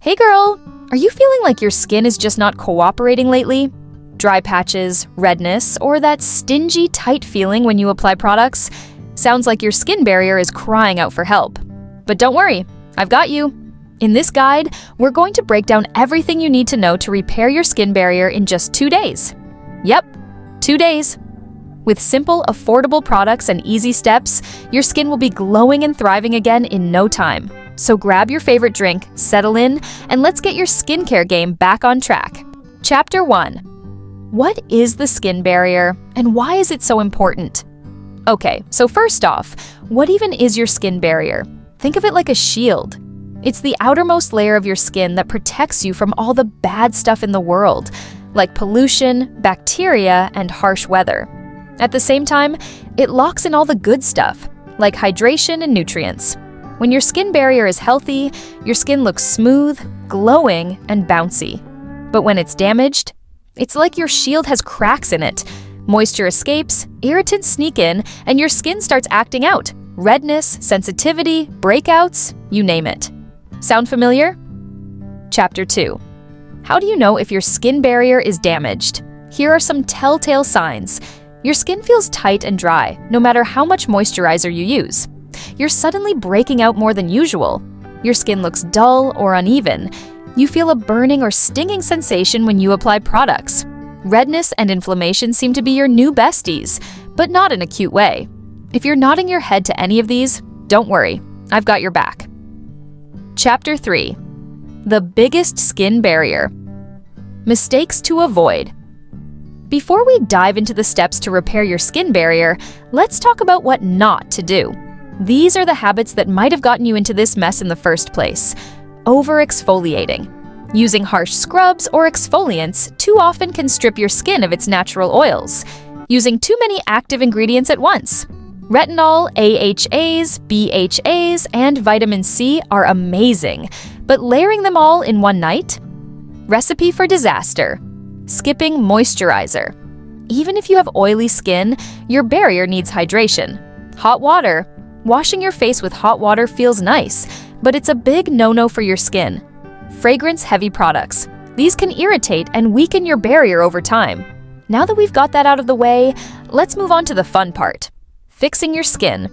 Hey girl! Are you feeling like your skin is just not cooperating lately? Dry patches, redness, or that stingy, tight feeling when you apply products? Sounds like your skin barrier is crying out for help. But don't worry, I've got you. In this guide, we're going to break down everything you need to know to repair your skin barrier in just 2 days. Yep, 2 days. With simple, affordable products and easy steps, your skin will be glowing and thriving again in no time. So grab your favorite drink, settle in, and let's get your skincare game back on track. Chapter 1. What is the skin barrier, and why is it so important? Okay, so first off, what even is your skin barrier? Think of it like a shield. It's the outermost layer of your skin that protects you from all the bad stuff in the world, like pollution, bacteria, and harsh weather. At the same time, it locks in all the good stuff, like hydration and nutrients. When your skin barrier is healthy, your skin looks smooth, glowing, and bouncy. But when it's damaged, it's like your shield has cracks in it. Moisture escapes, irritants sneak in, and your skin starts acting out. Redness, sensitivity, breakouts, you name it. Sound familiar? Chapter 2. How do you know if your skin barrier is damaged? Here are some telltale signs. Your skin feels tight and dry, no matter how much moisturizer you use. You're suddenly breaking out more than usual. Your skin looks dull or uneven. You feel a burning or stinging sensation when you apply products. Redness and inflammation seem to be your new besties, but not in a cute way. If you're nodding your head to any of these, don't worry, I've got your back. Chapter 3. The biggest skin barrier. Mistakes to avoid. Before we dive into the steps to repair your skin barrier, let's talk about what not to do. These are the habits that might have gotten you into this mess in the first place. Over-exfoliating. Using harsh scrubs or exfoliants too often can strip your skin of its natural oils. Using too many active ingredients at once. Retinol, AHAs, BHAs, and vitamin C are amazing, but layering them all in one night? Recipe for disaster. Skipping moisturizer. Even if you have oily skin, your barrier needs hydration. Hot water. Washing your face with hot water feels nice, but it's a big no-no for your skin. Fragrance-heavy products. These can irritate and weaken your barrier over time. Now that we've got that out of the way, let's move on to the fun part. Fixing your skin.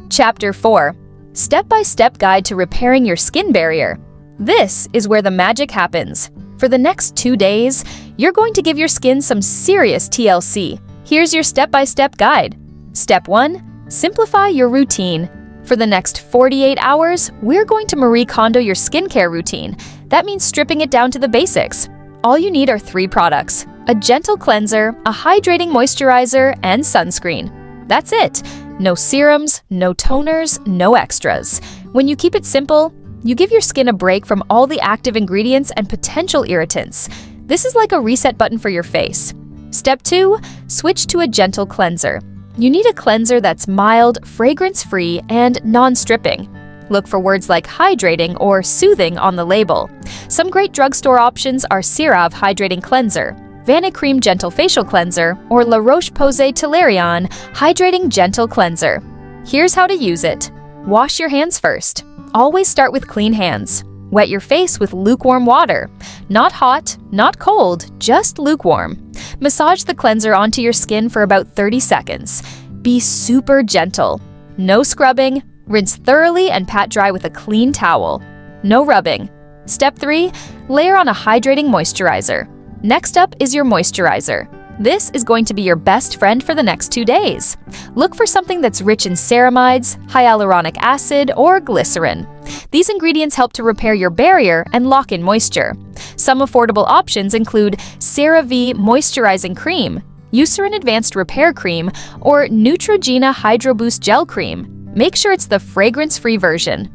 Chapter 4. Step-by-step guide to repairing your skin barrier. This is where the magic happens. For the next 2 days, you're going to give your skin some serious TLC. Here's your step-by-step guide. Step 1. Simplify your routine. For the next 48 hours, we're going to Marie Kondo your skincare routine. That means stripping it down to the basics. All you need are 3 products: a gentle cleanser, a hydrating moisturizer, and sunscreen. That's it. No serums, no toners, no extras. When you keep it simple, you give your skin a break from all the active ingredients and potential irritants. This is like a reset button for your face. Step 2. Switch to a gentle cleanser. You need a cleanser that's mild, fragrance-free, and non-stripping. Look for words like hydrating or soothing on the label. Some great drugstore options are CeraVe Hydrating Cleanser, Vanicream Gentle Facial Cleanser, or La Roche-Posay Toleriane Hydrating Gentle Cleanser. Here's how to use it. Wash your hands first. Always start with clean hands. Wet your face with lukewarm water. Not hot, not cold, just lukewarm. Massage the cleanser onto your skin for about 30 seconds. Be super gentle. No scrubbing. Rinse thoroughly and pat dry with a clean towel. No rubbing. Step 3. Layer on a hydrating moisturizer. Next up is your moisturizer. This is going to be your best friend for the next 2 days. Look for something that's rich in ceramides, hyaluronic acid, or glycerin. These ingredients help to repair your barrier and lock in moisture. Some affordable options include CeraVe Moisturizing Cream, Eucerin Advanced Repair Cream, or Neutrogena Hydro Boost Gel Cream. Make sure it's the fragrance-free version.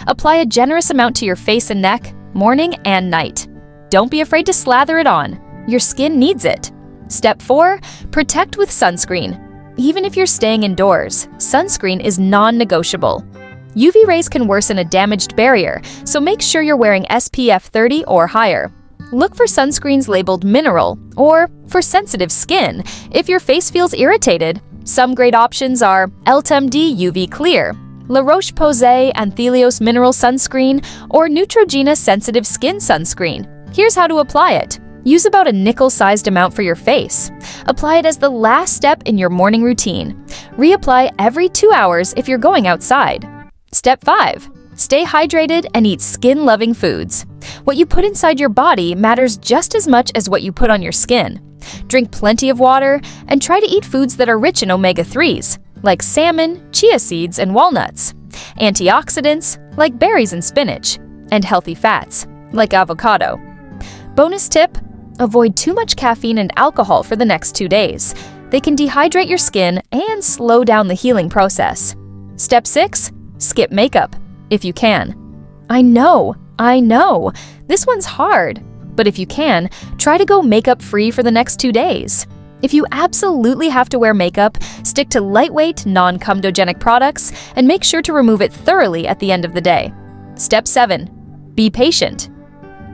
Apply a generous amount to your face and neck, morning and night. Don't be afraid to slather it on. Your skin needs it. Step 4. Protect with sunscreen. Even if you're staying indoors, sunscreen is non-negotiable. UV rays can worsen a damaged barrier, so make sure you're wearing SPF 30 or higher. Look for sunscreens labeled mineral or for sensitive skin if your face feels irritated. Some great options are ElTemD UV Clear, La Roche-Posay Anthelios Mineral Sunscreen, or Neutrogena Sensitive Skin Sunscreen. Here's how to apply it. Use about a nickel-sized amount for your face. Apply it as the last step in your morning routine. Reapply every 2 hours if you're going outside. Step 5. Stay hydrated and eat skin-loving foods. What you put inside your body matters just as much as what you put on your skin. Drink plenty of water and try to eat foods that are rich in omega-3s, like salmon, chia seeds, and walnuts. Antioxidants, like berries and spinach. And healthy fats, like avocado. Bonus tip: avoid too much caffeine and alcohol for the next 2 days. They can dehydrate your skin and slow down the healing process. Step 6. Skip makeup, if you can. I know, this one's hard. But if you can, try to go makeup-free for the next 2 days. If you absolutely have to wear makeup, stick to lightweight, non-comedogenic products and make sure to remove it thoroughly at the end of the day. Step 7. Be patient.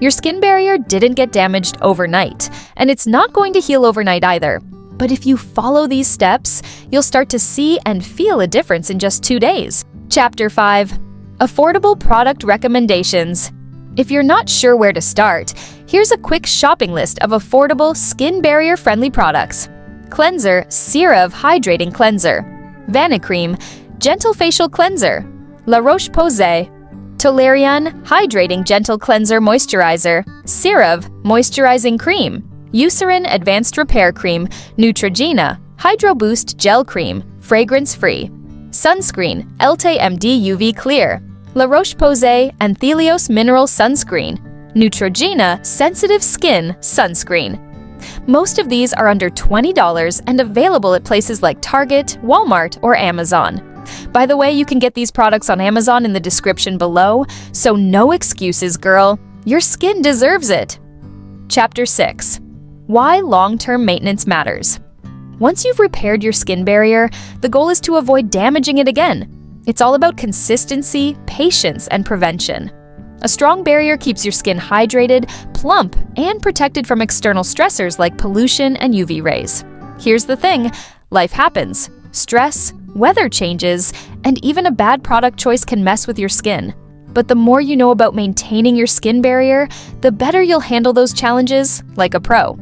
Your skin barrier didn't get damaged overnight, and it's not going to heal overnight either. But if you follow these steps, you'll start to see and feel a difference in just 2 days. Chapter 5. Affordable product recommendations. If you're not sure where to start, here's a quick shopping list of affordable skin barrier-friendly products. Cleanser CeraVe Hydrating Cleanser. Vanicream Gentle Facial Cleanser. La Roche-Posay Toleriane Hydrating Gentle Cleanser Moisturizer. CeraVe Moisturizing Cream. Eucerin Advanced Repair Cream. Neutrogena Hydro Boost Gel Cream. Fragrance-free. Sunscreen Elte MD UV Clear. La Roche-Posay Anthelios Mineral Sunscreen. Neutrogena Sensitive Skin Sunscreen. Most of these are under $20 and available at places like Target, Walmart, or Amazon. By the way, you can get these products on Amazon in the description below, so no excuses, girl. Your skin deserves it. Chapter 6. Why long-term maintenance matters. Once you've repaired your skin barrier, the goal is to avoid damaging it again. It's all about consistency, patience, and prevention. A strong barrier keeps your skin hydrated, plump, and protected from external stressors like pollution and UV rays. Here's the thing: life happens. Stress, weather changes, and even a bad product choice can mess with your skin. But the more you know about maintaining your skin barrier, the better you'll handle those challenges like a pro.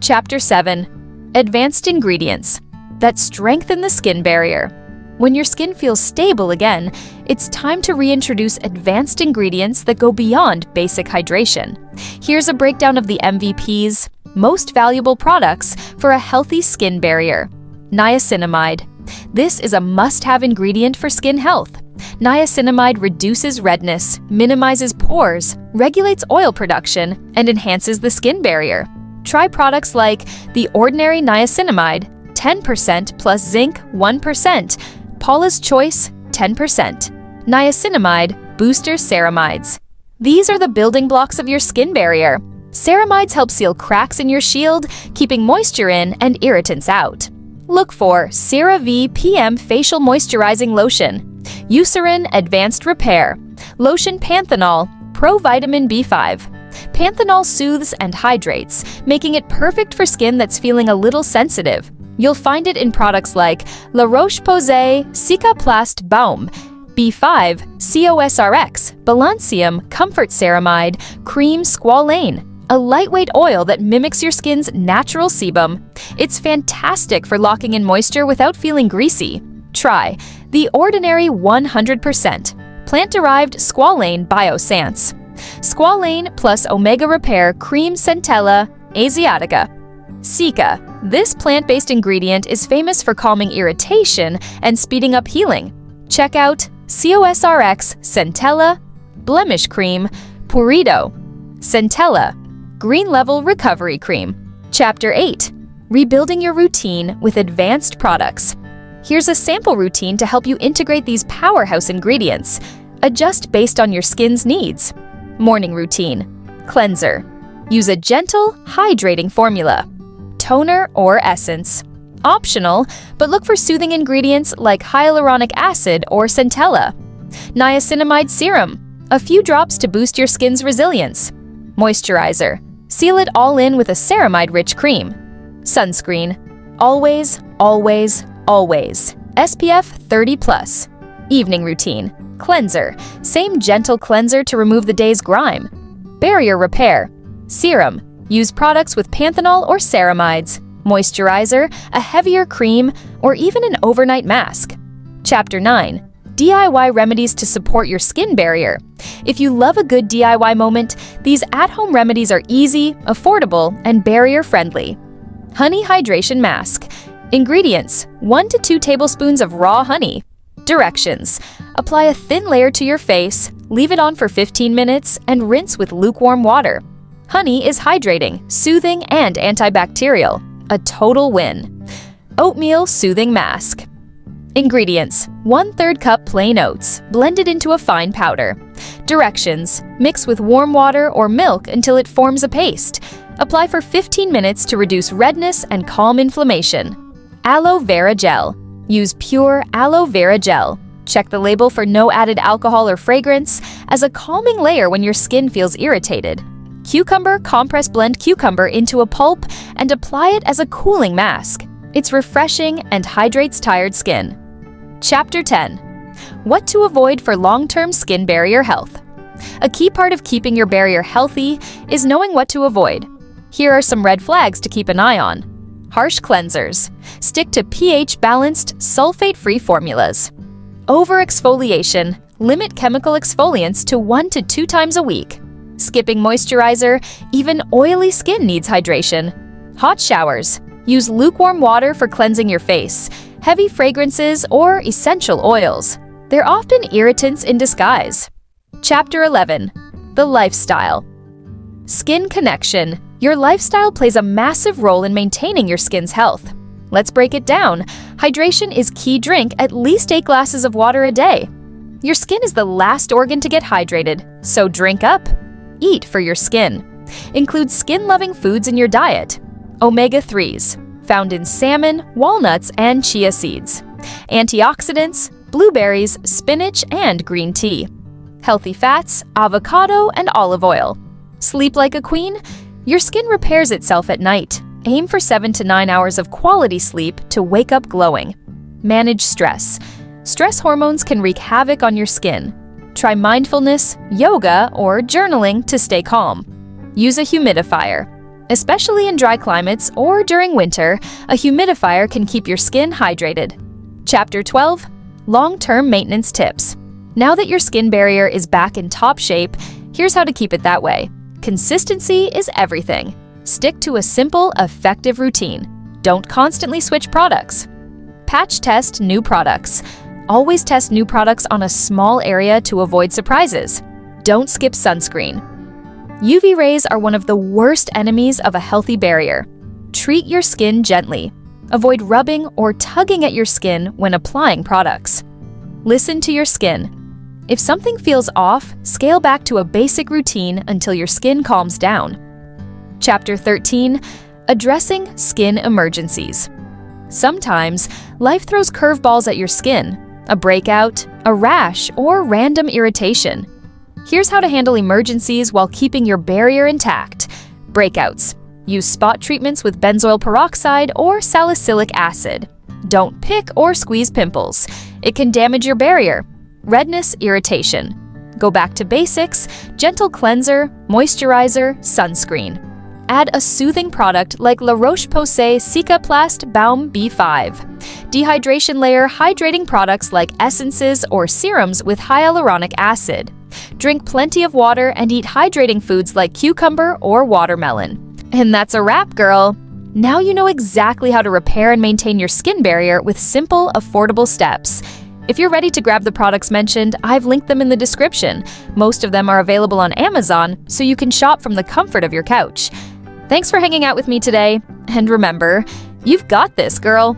Chapter 7. Advanced ingredients that strengthen the skin barrier. When your skin feels stable again, it's time to reintroduce advanced ingredients that go beyond basic hydration. Here's a breakdown of the MVPs, most valuable products for a healthy skin barrier. Niacinamide. This is a must-have ingredient for skin health. Niacinamide reduces redness, minimizes pores, regulates oil production, and enhances the skin barrier. Try products like the Ordinary Niacinamide, 10% plus zinc 1%, Paula's Choice 10%, Niacinamide Booster Ceramides. These are the building blocks of your skin barrier. Ceramides help seal cracks in your shield, keeping moisture in and irritants out. Look for CeraVe PM Facial Moisturizing Lotion, Eucerin Advanced Repair, Lotion Panthenol, Pro Vitamin B5. Panthenol soothes and hydrates, making it perfect for skin that's feeling a little sensitive. You'll find it in products like La Roche-Posay Cicaplast Baume, B5 COSRX, Balancium Comfort Ceramide, Cream Squalane, a lightweight oil that mimics your skin's natural sebum. It's fantastic for locking in moisture without feeling greasy. Try the Ordinary 100% plant-derived Squalane Biosance. Squalane plus Omega Repair Cream Centella Asiatica. Cica. This plant-based ingredient is famous for calming irritation and speeding up healing. Check out COSRX Centella Blemish Cream Purito. Centella Green Level Recovery Cream. Chapter 8. Rebuilding your routine with advanced products. Here's a sample routine to help you integrate these powerhouse ingredients. Adjust based on your skin's needs. Morning routine. Cleanser. Use a gentle, hydrating formula. Toner or essence. Optional, but look for soothing ingredients like hyaluronic acid or centella. Niacinamide serum. A few drops to boost your skin's resilience. Moisturizer. Seal it all in with a ceramide-rich cream. Sunscreen. Always, always, always. SPF 30+. Evening routine. Cleanser. Same gentle cleanser to remove the day's grime. Barrier repair. Serum. Use products with panthenol or ceramides. Moisturizer, a heavier cream, or even an overnight mask. Chapter 9. DIY remedies to support your skin barrier. If you love a good DIY moment, these at-home remedies are easy, affordable, and barrier-friendly. Honey Hydration Mask. Ingredients: 1 to 2 tablespoons of raw honey. Directions: apply a thin layer to your face, leave it on for 15 minutes, and rinse with lukewarm water. Honey is hydrating, soothing, and antibacterial. A total win. Oatmeal Soothing Mask. Ingredients: 1/3 cup plain oats, blended into a fine powder. Directions: mix with warm water or milk until it forms a paste. Apply for 15 minutes to reduce redness and calm inflammation. Aloe Vera Gel. Use pure aloe vera gel. Check the label for no added alcohol or fragrance, as a calming layer when your skin feels irritated. Cucumber Compress blend cucumber into a pulp and apply it as a cooling mask. It's refreshing and hydrates tired skin. Chapter 10. What to avoid for long-term skin barrier health. A key part of keeping your barrier healthy is knowing what to avoid. Here are some red flags to keep an eye on. Harsh cleansers. Stick to pH-balanced, sulfate-free formulas. Over-exfoliation. Limit chemical exfoliants to 1 to 2 times a week. Skipping moisturizer. Even oily skin needs hydration. Hot showers. Use lukewarm water for cleansing your face. Heavy fragrances or essential oils. They're often irritants in disguise. Chapter 11. The lifestyle. Skin connection. Your lifestyle plays a massive role in maintaining your skin's health. Let's break it down. Hydration is key. Drink at least 8 glasses of water a day. Your skin is the last organ to get hydrated, so drink up. Eat for your skin. Include skin-loving foods in your diet. Omega-3s, found in salmon, walnuts, and chia seeds. Antioxidants, blueberries, spinach, and green tea. Healthy fats, avocado, and olive oil. Sleep like a queen? Your skin repairs itself at night. Aim for 7 to 9 hours of quality sleep to wake up glowing. Manage stress. Stress hormones can wreak havoc on your skin. Try mindfulness, yoga, or journaling to stay calm. Use a humidifier. Especially in dry climates or during winter, a humidifier can keep your skin hydrated. Chapter 12. Long-term maintenance tips. Now that your skin barrier is back in top shape, here's how to keep it that way. Consistency is everything. Stick to a simple, effective routine. Don't constantly switch products. Patch test new products. Always test new products on a small area to avoid surprises. Don't skip sunscreen. UV rays are one of the worst enemies of a healthy barrier. Treat your skin gently. Avoid rubbing or tugging at your skin when applying products. Listen to your skin. If something feels off, scale back to a basic routine until your skin calms down. Chapter 13. Addressing skin emergencies. Sometimes, life throws curveballs at your skin. A breakout, a rash, or random irritation. Here's how to handle emergencies while keeping your barrier intact. Breakouts. Use spot treatments with benzoyl peroxide or salicylic acid. Don't pick or squeeze pimples. It can damage your barrier. Redness, irritation. Go back to basics: gentle cleanser, moisturizer, sunscreen. Add a soothing product like La Roche-Posay Cicaplast Balm B5. Dehydration layer hydrating products like essences or serums with hyaluronic acid. Drink plenty of water and eat hydrating foods like cucumber or watermelon. And that's a wrap, girl! Now you know exactly how to repair and maintain your skin barrier with simple, affordable steps. If you're ready to grab the products mentioned, I've linked them in the description. Most of them are available on Amazon, so you can shop from the comfort of your couch. Thanks for hanging out with me today, and remember, you've got this, girl!